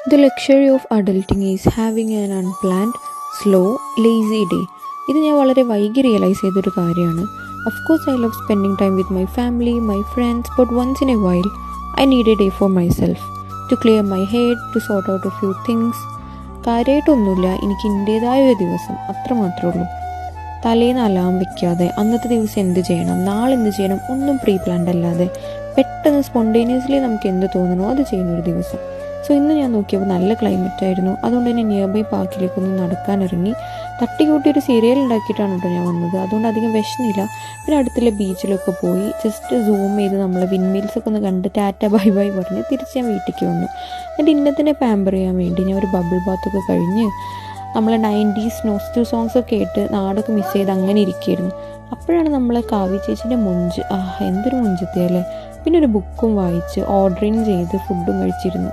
The luxury of adulting is having an unplanned, slow, lazy day. ഇത് ഞാൻ വളരെ വൈകി റിയലൈസ് ചെയ്തൊരു കാര്യമാണ്. Of course, I love spending time with my family, my friends, but once in a while, I need a day for myself. To clear my head, to sort out a few things. കാര്യമായിട്ടൊന്നുമില്ല, എനിക്ക് എൻ്റേതായ ഒരു ദിവസം അത്ര മാത്രമേ ഉള്ളൂ. തലേന്ന് alarm വെക്കാതെ അന്നത്തെ ദിവസം എന്ത് ചെയ്യണം, നാളെ എന്ത് ചെയ്യണം, ഒന്നും പ്രീ പ്ലാൻഡ് അല്ലാതെ പെട്ടെന്ന് സ്പോണ്ടേനിയസ്ലി നമുക്ക് എന്ത് തോന്നണോ അത് ചെയ്യുന്നൊരു ദിവസം. സോ ഇന്ന് ഞാൻ നോക്കിയപ്പോൾ നല്ല ക്ലൈമറ്റ് ആയിരുന്നു. അതുകൊണ്ട് തന്നെ നിയർ ബൈ പാർക്കിലേക്കൊന്ന് നടക്കാനിറങ്ങി. തട്ടിക്കൂട്ടി ഒരു സീരിയൽ ഉണ്ടാക്കിയിട്ടാണ് കേട്ടോ ഞാൻ വന്നത്. അതുകൊണ്ട് അധികം വിഷമില്ല. പിന്നെ അടുത്തുള്ള ബീച്ചിലൊക്കെ പോയി ജസ്റ്റ് സൂം ചെയ്ത് നമ്മളെ വിൻമിൽസൊക്കെ ഒന്ന് കണ്ട് ടാറ്റ ബൈ ബൈ പറഞ്ഞ് തിരിച്ച് ഞാൻ വീട്ടിലേക്ക് വന്നു. എന്നിട്ട് ഇന്നത്തിനെ പാമ്പർ ചെയ്യാൻ വേണ്ടി ഞാൻ ഒരു ബബിൾ ബാത്തൊക്കെ കഴിഞ്ഞ് നമ്മളെ 90s നോസ്റ്റൽ സോങ്സൊക്കെ കേട്ട് നാടൊക്കെ മിസ് ചെയ്ത് അങ്ങനെ ഇരിക്കുകയായിരുന്നു. അപ്പോഴാണ് നമ്മളെ കാവ്യ ചേച്ചിൻ്റെ മുഞ്ച്, എന്തൊരു മുഞ്ചെത്തിയല്ലേ. പിന്നെ ഒരു ബുക്കും വായിച്ച് ഓർഡറിങ് ചെയ്ത് ഫുഡും കഴിച്ചിരുന്നു.